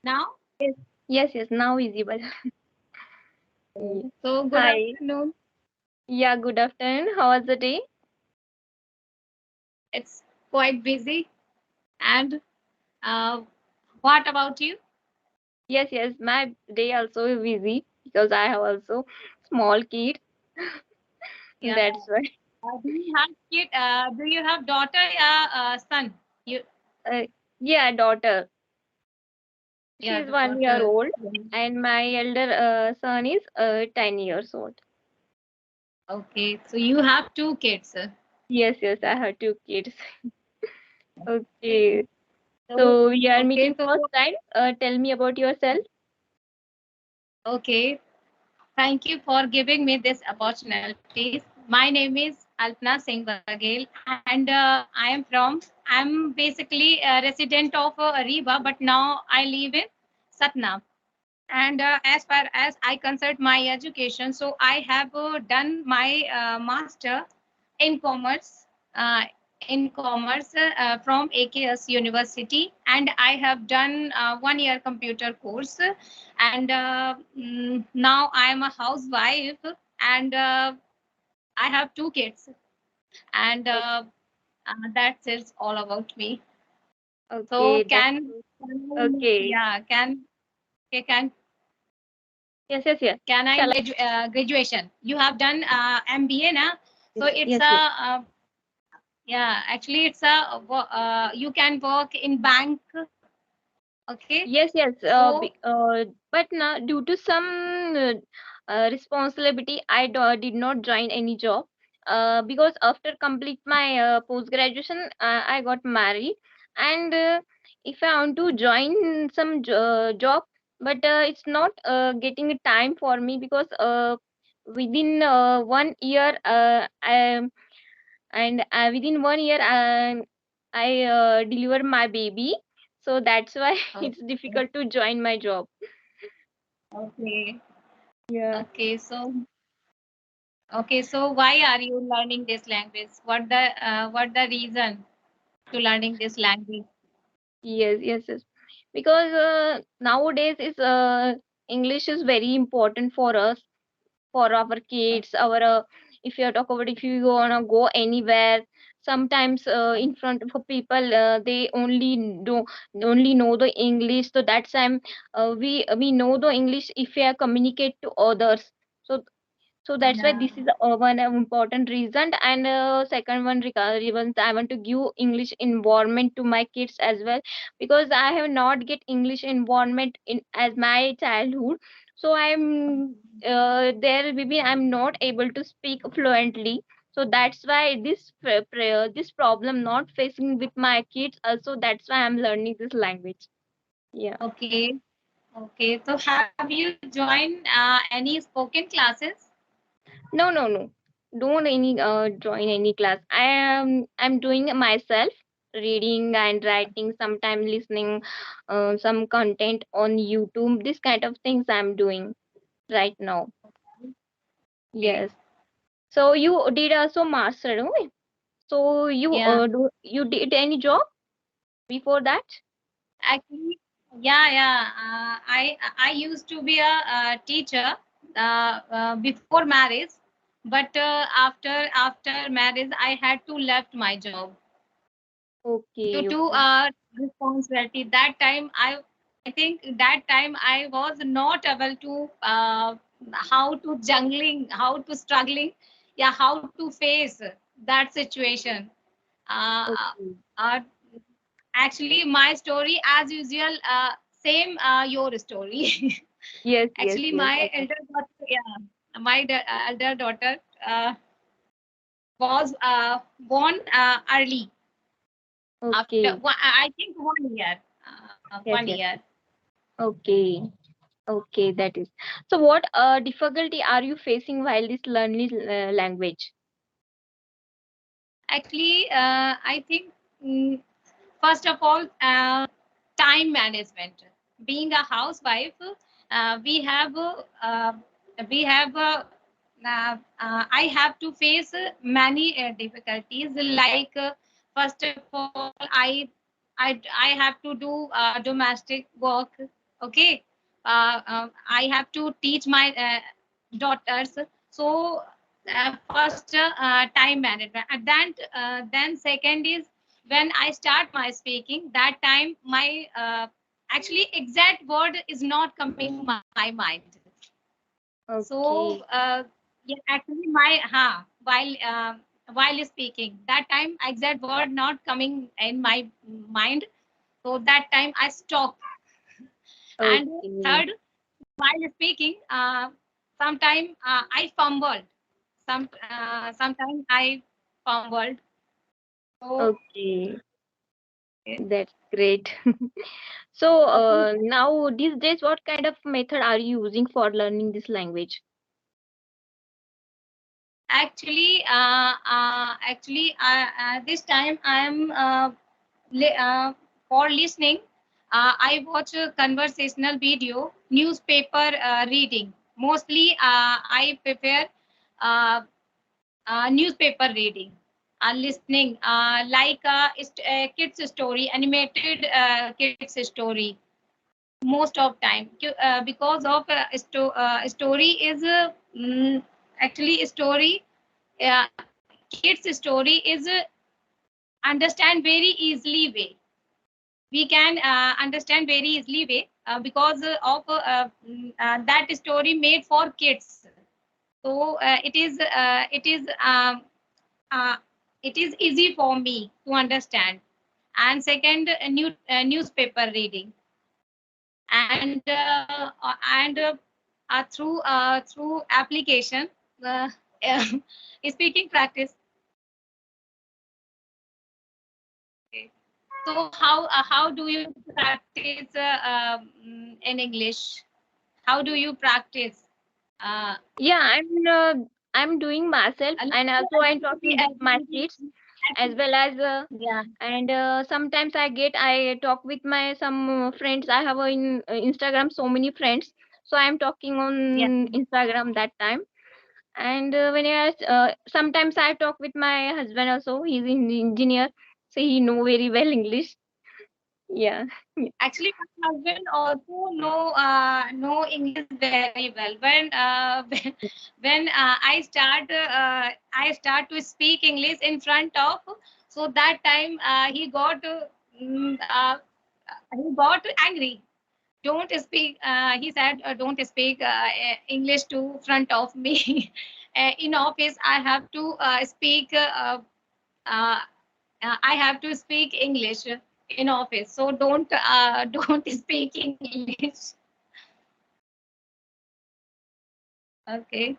Now? Yes, yes, now visible. Yeah. So good Hi. afternoon. Yeah, good afternoon. How was the day? It's quite busy. And uh, what about you? Yes, my day also busy because I have also small kid. Yeah. That's why. Do you have kid? Do you have daughter or son? You, Uh, yeah, daughter. yeah, She's the 1 year daughter. old, and my elder son is 10 years old. Okay, so you have two kids. Yes, I have two kids. Okay. Okay, So, so we are okay, meeting so first time. Tell me about yourself. okay. Thank you for giving me this opportunity. My name is Alpna Singh Bagel, and I am I'm basically a resident of Ariba, but now I live in Satna. And as far as I concerned my education, so I have done my master in commerce, from AKS University, and I have done 1 year computer course. And now I am a housewife, and I have two kids, and that's it all about me. So Okay, that's okay. yeah, okay, Yes. can I Shall I? graduation? You have done MBA, na? So it's Yes. yeah, actually it's a you can work in bank. Okay, Yes. so But now, due to some responsibility, did not join any job. Because after complete my post graduation, I got married, and if I want to join some job, but it's not getting a time for me because within 1 year, within 1 year, I deliver my baby, so that's why it's okay, difficult to join my job. okay, Yeah. okay. So why are you learning this language? What the reason to learning this language? Yes. Because nowadays is English is very important for us, for our kids, our if you talk about, if you wanna go anywhere, sometimes in front of people, they only know the English, so that time we know the English if we are communicate to others. So that's why Yeah. this is one important reason. And second one, reason I want to give English environment to my kids as well, because I have not get English environment in as my childhood. So I'm there maybe I'm not able to speak fluently. So that's why this problem not facing with my kids also, that's why I'm learning this language. Yeah. Okay. Okay. So have you joined any spoken classes? No. Don't any join any class. I'm doing it myself, reading and writing, sometimes listening some content on YouTube. This kind of things I'm doing right now. Okay. Yes. So you did also master, no? So Yeah. you did any job before that? Actually, yeah. I used to be a, teacher before marriage, but after marriage, I had to left my job due Okay, to okay. responsibility. That time, I think that time I was not able to how to jungling, how to struggling, yeah, how to face that situation. Uh, Okay. uh, Actually, my story, as usual, same your story. Actually, Yes. my Okay. elder daughter, yeah, my elder daughter was born early after Okay. I think 1 year, one Yes. year. Okay. Okay, that is. So, what difficulty are you facing while this learning language? Actually, I think first of all, time management. Being a housewife, we have we have I have to face many difficulties. Like first of all, I have to do domestic work. Okay, I have to teach my daughters. So first, time management, and then second is when I start my speaking, that time my actually exact word is not coming my mind. So yeah, actually my while speaking, that time exact word not coming in my mind. So that time I stop. And Okay. third, while speaking, sometime I fumbled. Sometimes I fumbled. So Okay. okay. That's great. So Okay. now these days, what kind of method are you using for learning this language? This time I am for listening. I watch a conversational video, newspaper reading. Mostly, I prefer uh, newspaper reading, listening, like kids story, animated kids story. Most of time, because of story is actually story. Kids story is understand very easily way. We can understand very easily way because of that story made for kids. So uh, it is easy for me to understand. And second, newspaper reading. And through application, uh, speaking practice. Okay. So how do you practice in English? How do you practice? Uh, Yeah, I'm doing myself, and also I'm talking with my kids as well as yeah, and sometimes I talk with my some friends. I have in Instagram so many friends, so I'm talking yes. on Instagram that time. And when I sometimes I talk with my husband also. He's an engineer, so he know very well English. Yeah. Actually, my husband also know English very well. When I start to speak English in front of, so that time mm, uh, he got angry. Don't speak. He said, "Don't speak English to front of me." In office, uh, I have to speak English in office. So don't don't speak English. Okay.